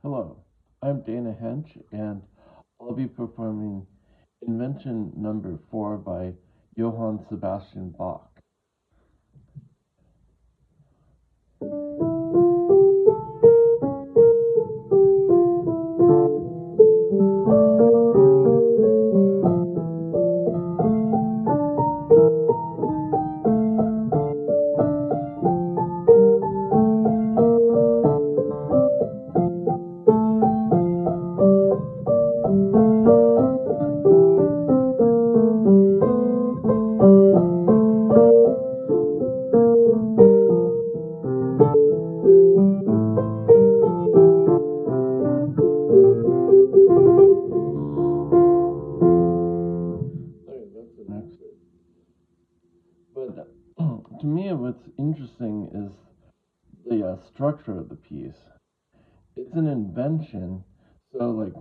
Hello, I'm Dana Hench, and I'll be performing Invention Number 4 by Johann Sebastian Bach. Sorry, that's the next bit. But to me, what's interesting is the structure of the piece. It's an invention, so like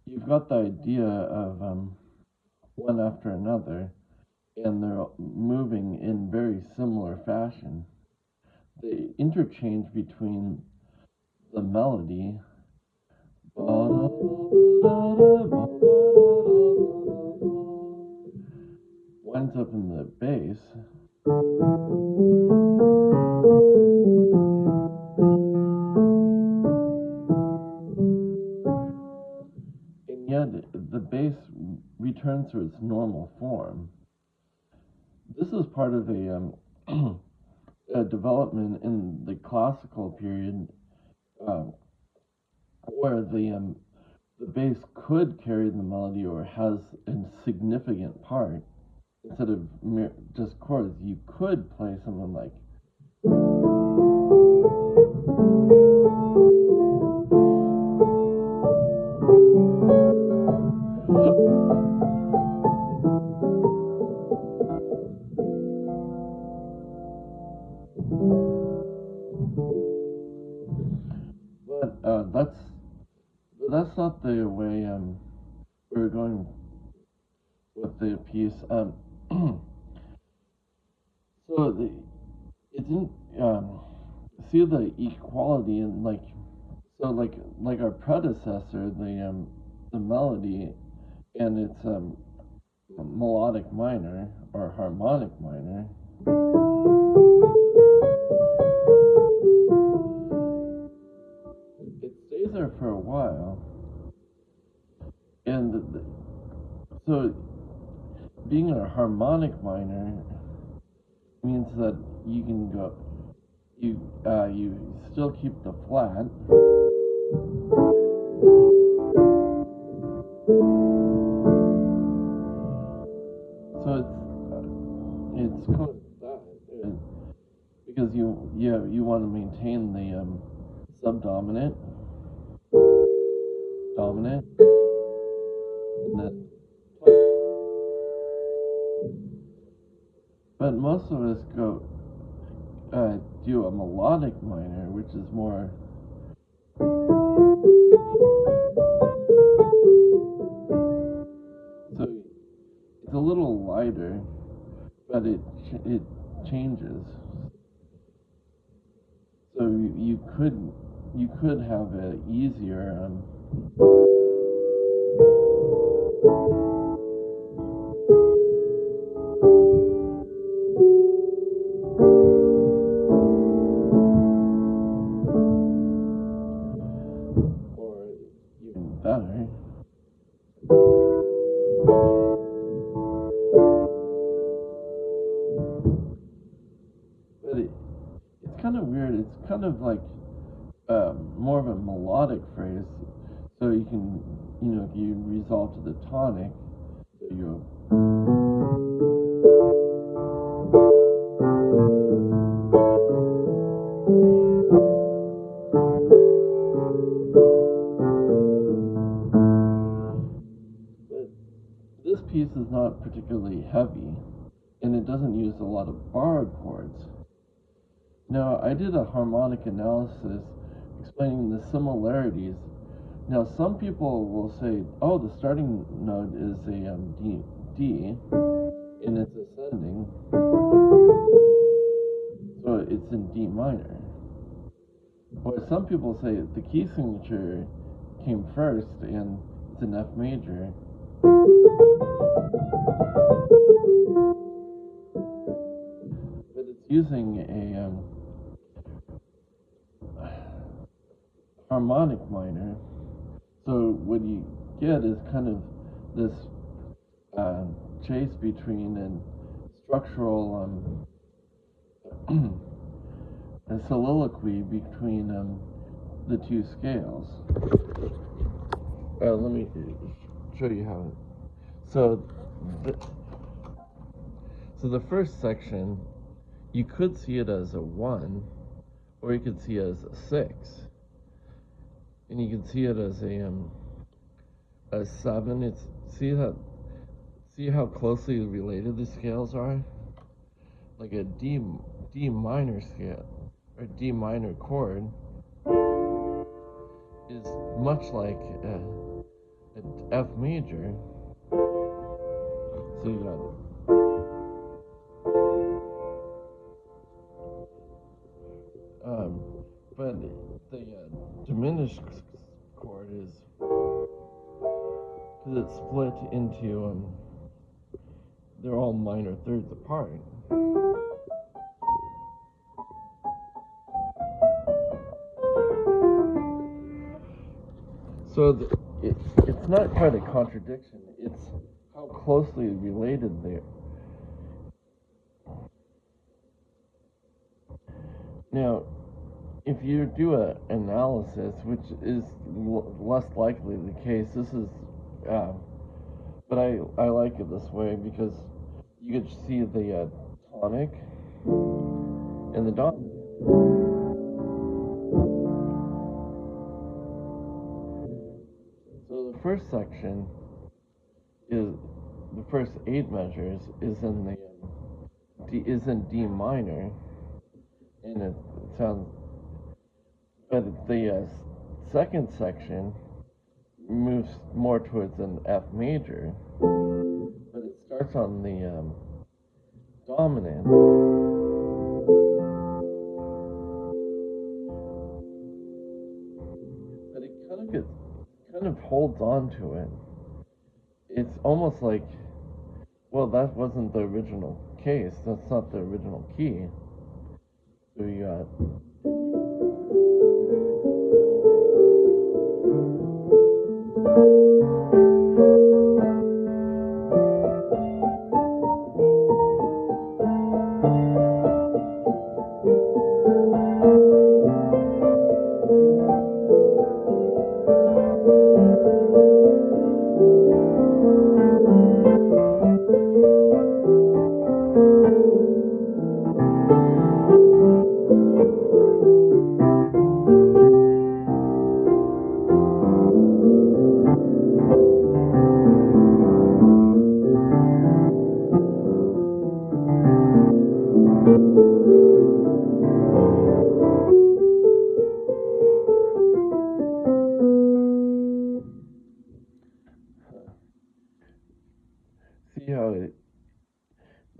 you've got the idea of one after another, and they're moving in very similar fashion. The interchange between the melody winds up in the bass, and yet the bass returns to its normal form. This is part of a development in the classical period uh, where the bass could carry the melody or has a significant part instead of just chords. You could play something like but that's not the way we're going with the piece. So it didn't see the equality and like our predecessor, the melody and its melodic minor or harmonic minor. It stays there for a while, and so being a harmonic minor means that you can go, you still keep the flat, so it's kind of that, because you want to maintain the subdominant, dominant, and then. But most of us go do a melodic minor, which is more. So it's a little lighter, but it changes. So you could have an easier. Or even better. But it's kind of weird. It's kind of like more of a melodic phrase. So you can, if you resolve to the tonic, so you. But this piece is not particularly heavy, and it doesn't use a lot of borrowed chords. Now, I did a harmonic analysis explaining the similarities. Now, some people will say, oh, the starting note is a D, and it's ascending, so it's in D minor. Or some people say the key signature came first and it's an F major. But it's using a harmonic minor. So what you get is kind of this chase between an structural a soliloquy between the two scales. Let me show you how. So, the, so the first section, you could see it as a 1, or you could see it as a 6, and you can see it as a 7. It's see how closely related the scales are. Like a D minor scale or D minor chord is much like an F major. So you got but the diminished chord is because it's split into they're all minor thirds apart. So it's not quite a contradiction. It's how closely related they are. Now, if you do an analysis, which is less likely the case, this is, but I like it this way because you could see the tonic and the dominant. So the first section is the first 8 measures is in the is in D minor, and it sounds. But the second section moves more towards an F major, but it starts on the dominant. But it kind of holds on to it. It's almost like, well, that wasn't the original case. That's not the original key. So you got. See how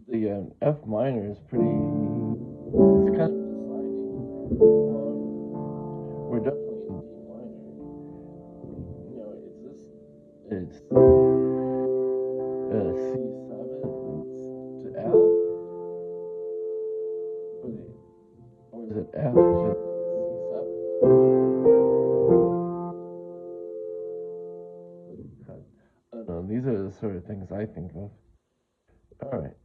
the F minor is pretty. It's kind of deciding. We're definitely in D minor. No, it's this. It's C7 to F, or is it F to C7? I don't know. These are the sort of things I think of. All right.